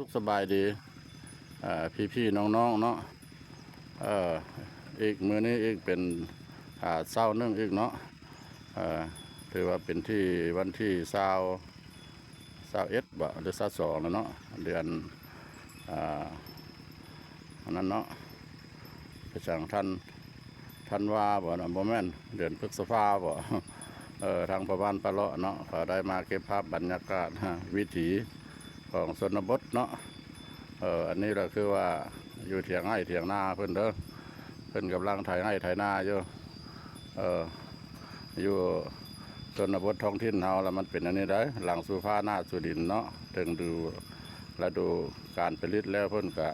ทุกสบายดีพี่น้องเนาะอีกมือนี้อีกเป็นเศร้านึ่งอีกเนาะถือว่าเป็นที่วันที่21บ่หรือ22แล้วเนาะเดือนอันนั้นเนาะพระจังท่านว่าบ่นะบ่แม่นเดือนพฤษภาบ่ทางประบ้านปะเลาะเนาะเขาได้มาเก็บภาพบรรยากาศวิถีของชนบทเนาะอันนี้เราคือว่าอยู่เถียงไร่เถียงนาเพิ่นเด้อเพิ่นกำลังไถไร่ไถนาอยู่อยู่ชนบทท้องถิ่นเฮาแล้วมันเป็นอันนี้ได้หลังสู่ฟ้าหน้าสู่ดินเนาะถึงดูฤดูการผลิตแล้วเพิ่นก็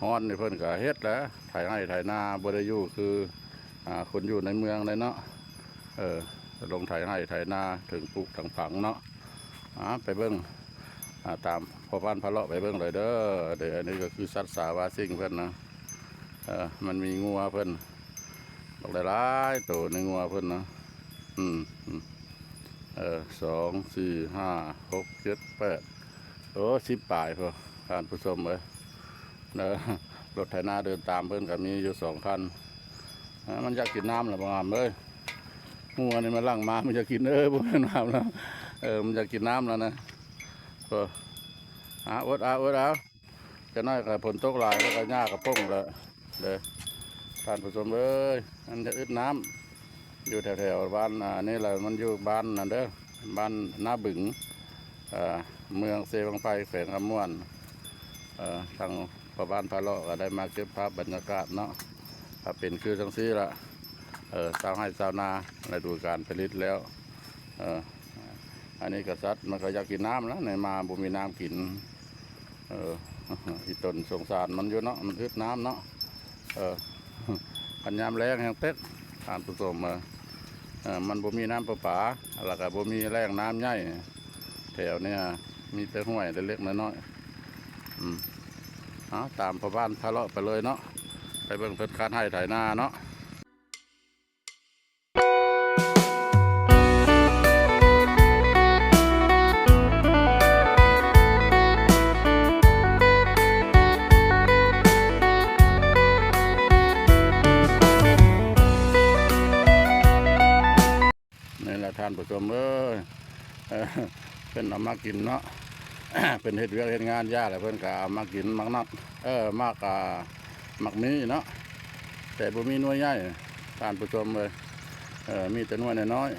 ฮ้อนนี่เพิ่นก็เฮ็ดแล้วไถไร่ไถนาบ่ได้อยู่คือคนอยู่ในเมืองเลยเนาะลงไถไร่ไถนาถึงปลูกถังผังเนาะไปเบิ่งตามพ่อบ้านพะเลาะไปเบิ่งเลยเด้อเดี๋ยวอันนี้ก็คือสัตว์สาวาซิ่งเพิ่นนะมันมีงัวเพิ่นบอกหลายๆตัวในงัวเพิ่นนะ2 4 5 6 7 8 10 ปลายพอการผู้ชมเลยรถไถนาเดินตามเพิ่นก็มีอยู่2 คันมันอยากกินน้ำหรือเปล่าเลยงัวนี่มันลั่งมามันจะกินพวกนั้นน้ำแล้วมันจะกินน้ำแล้วนะอดเอาจะน้อยกับผลตกหลายแล้วก็หญ้ากับป้งเลยเด้อท่านผู้ชมเอ้ยมันจะอึดน้ำอยู่แถวบ้านนี่แหละมันอยู่บ้านนั่นเด้อบ้านนาบึงเมืองเซวังไฟแขวงคำม่วนทางพ่อบ้านพะเลาะก็ได้มาเก็บภาพบรรยากาศเนาะถ้าเป็นคือจังซี่ละชาวให้ชาวนาในฤดูการผลิตแล้วอันนี้กษัตริย์มันก็อยากกินน้ำแล้วในมาบุมีน้ำกินอีตนสงสารมันอยู่เนาะมันอึดน้ำเนาะปัญญามแรงแห่งเต็ดทานผสมมันบุมีน้ำประปาแล้วก็บุมีแรงน้ำใหญ่แถวนี้มีแต่ห้วยเล็กๆน้อยๆตามพ่อบ้านพะเลาะไปเลยเนาะไปเบิ่งเพิ่นคาดให้ไถนาเนาะท่านผู้ชมเป็นเอามากินเนาะ เป็นเห็ดเวียกเห็ดงานยากเลยเพื่อนก็เอามากินมักนัดมักมีเนาะแต่บ่มีหน่วยใหญ่ท่านผู้ชมเลยมีแต่หน่วยน้อย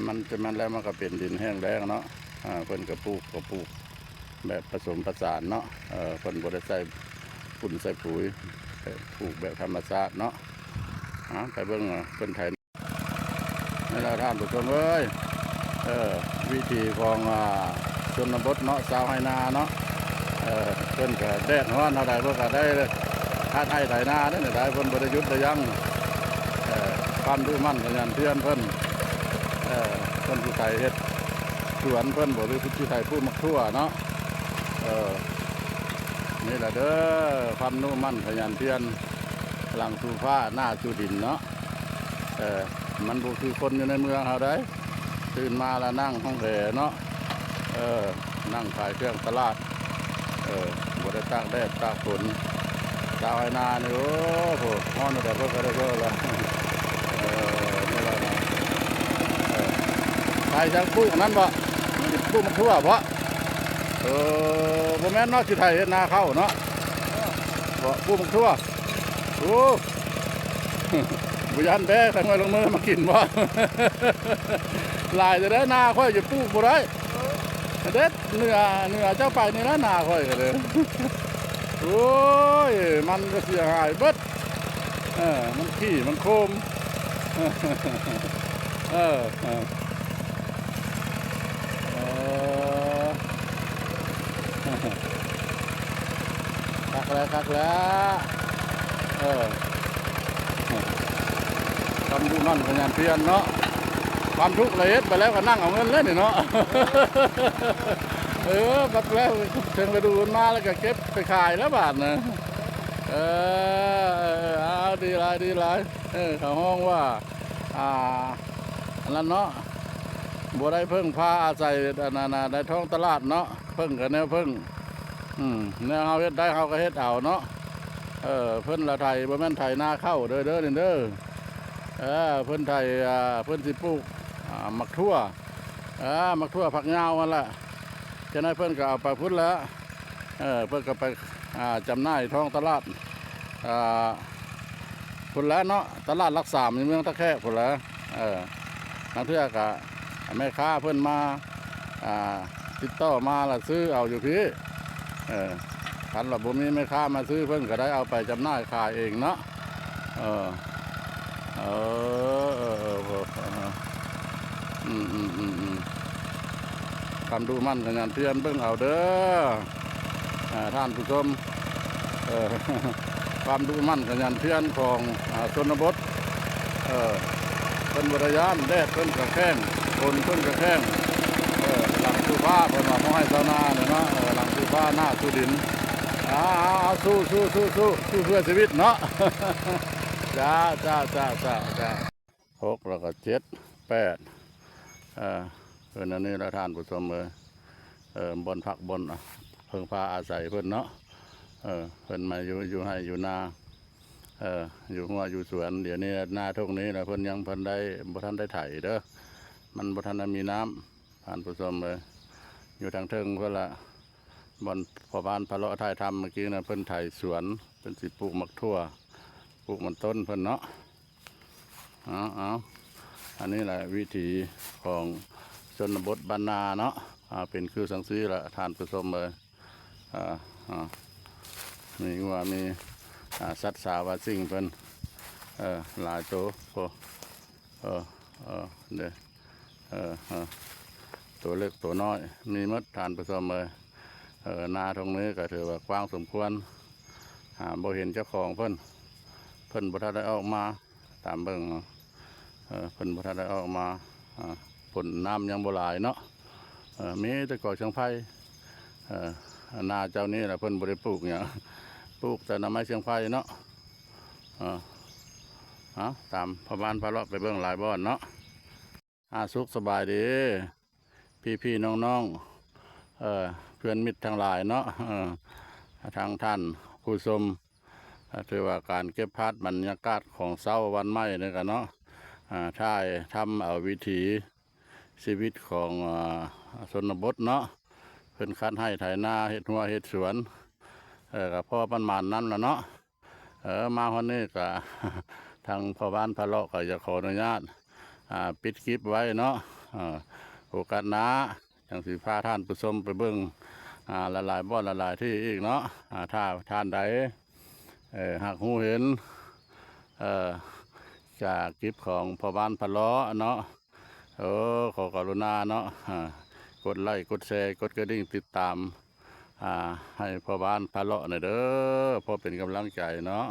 มันแล้วมันก็เป็นดินแห้งแล้งเนาะเพื่อนก็ปลูกแบบผสมผสานเนาะเพื่อนบ่ได้ใส่ฝุ่นใส่ปุ๋ยปลูกแบบธรรมชาติเนาะไปเบิ่งเพิ่นไถนี่เราท่านผู้ชมวิธีของชนบทเนาะชาวไฮนาเนาะเพิ่นก็แดดร้อนเท่าใดเพิ่นก็ได้คาดให้ไถนาได้ได้เพิ่นบ่ได้หยุดได้ยั้งความดื้อมั่นขยันเตือนเพิ่นสิไถเฮ็ดสวนเพิ่นบ่หรือสิไถปลูกมะทั่วเนาะนี่แหละเด้อความนุ่มมั่นขยันเตือนหลังสู่ฟ้าหน้าสู่ดินเนาะมันบ่คือคนอยู่ในเมืองเฮาได้ตื่นมาแล้วนั่งห้องแถเนาะนั่งขายเครื่องตลาดบ่ได้ตากแดดตากฝนชาวไร่นานี่โอ้โหฮ้อนแต่เพิ่นก็ได้เพิ่นละนี่ล่ะนะใครจะปลูกนั้นบ่ปลูกมะทั่วบ่บ่แม่นเนาะสิไถเฮ็ดนาข้าวเนาะบ่ปลูกมะทั่วโอ้บุยันแด้ทั้งไว้ลงมือมากินบ่ลายจะได้นาค่อยจะปลูกบ่ได้เด็ดเนื้อเจ้าไปนี่นะนาค่อยก็เลยโอ้ยมันก็เสียหายเบิดมันขี้มันโคมคักแล้วทำดูนั่นขยันเพียรเนาะความทุกข์ละเอียดไปแล้วก็นั่งเอาเงินเล่นเนาะบัดแล้วถึงไปดูมาแล้วก็เก็บไปขายแล้วบาทนะเอาดีไรเขาห้องว่าอันนั้นเนาะ บัวได้เพิ่งพาอาศัยนาในท้องตลาดเนาะเพิ่งกับแนวเพิ่งแนวเฮาเฮ็ดได้เฮาก็เฮ็ดเอาเนาะเพิ่นละไทยบ่แม่นไทยนาเข้าเด้อเด้อนี่เด้อเพิ่นไทยเพิ่นสิปลูกมักทั่วมักทั่วผักยาวนั่นแหละจะได้เพิ่นก็เอาไปพุ่นแล้วเพิ่นก็ไปจำหน่ายท้องตลาดพุ่นแล้วเนาะตลาดหลักสามในเมืองตะแคร่พุ่นแล้วนักเที่ยวก็แม่ค้าเพิ่นมาติดต่อมาละซื้อเอาอยู่พี่คันว่าบ่มีแม่ค้ามาซื้อเพิ่นก็ได้เอาไปจำหน่ายขายเองเนาะคำดูมั่นขยันเพียรเบิ่งเอาเด้อท่านผู้ชมความดูมั่นขยันเพียรของชนบทเป็นบริยานแดดเป็นกระแข้งคนเป็นกระแข้งหลังสู้ฟ้าเป็นว่าเขาให้ชาวนาเนี่ยเนาะหลังสู้ฟ้าหน้าสู้ดินสู้เพื่อชีวิตเนาะจ้า6แล้วก็7 8เป็นอันนี้ละท่านผู้ชมเลยบนผักบนเพิ่งพาอาศัยเพิ่นเนาะเพิ่นมาอยู่ให้อยู่นาอยู่หัวอยู่สวนเดี๋ยวนี้หน้าทุ่งนี้นะเพิ่นยังเพิ่นได้บ่ทันได้ไถเด้อมันบ่ทันได้มีน้ำท่านผู้ชมเลยอยู่ทางเทิงเพิ่นละบนพอบ้านพะเลาะไทยทำเมื่อกี้นะเพิ่นไถสวนเป็นสิปลูกมักทั่วปลูกมันต้นเพิ่นเนาะอันนี้แหละวิถีของชนบทบ้านนาเนาะเป็นคือสังสีละท่านผู้ชมเลยมีวัวมีสัตว์สาวาสิ่งเพิ่นหลายตัวเด้ตัวเล็กตัวน้อยมีมดทานผสมเลยนาตรงนี้ก็ถือว่ากว้างสมควรบ่เห็นเจ้าของเพิ่นบ่ทันได้ออกมาตามเบิ่งเพิ่นบ่ทันได้ออกมาผลน้ำยังบ่หลายเนาะมีแต่ก่อเชียงไผ่นาเจ้านี้แหละเพิ่นบ่ได้ปลูกเนี่ยปลูกแต่หน่อไม้เชียงไผ่เนาะตามพ่อบ้านพาเลาะไปเบิ่งหลายบ่อนเนาะสุขสบายดีพี่น้องเพื่อนมิตรทั้งหลายเนาะทางท่านผู้ชมถือว่าการเก็บภาพบรรยากาศของเช้าวันใหม่นี่กันเนาะถ่ายทำเอาวิถีชีวิตของชนบทเนาะเพิ่นคัดให้ไถนาเฮ็ดหัวเฮ็ดสวนกับพ่อประมาณนั้นแล้วเนาะมาวันนี้ก็ทางพ่อบ้านพะเลาะก็จะขออนุญาตปิดคลิปไว้เนาะโอกาสหน้าอย่างสิพาท่านผู้ชมไปเบิ่งหลายบ่อนหลายที่อีกเนาะถ้าท่านใดหากหูเห็นจากคลิปของพ่อบ้านพะเลาะเนาะขอกรุณาเนาะกดไลค์กดแชร์กดกระดิ่งติดตามให้พ่อบ้านพะเลาะหน่อยเด้อพอเป็นกำลังใจเนาะ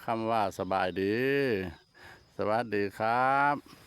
คำว่าสบายดีสวัสดีครับ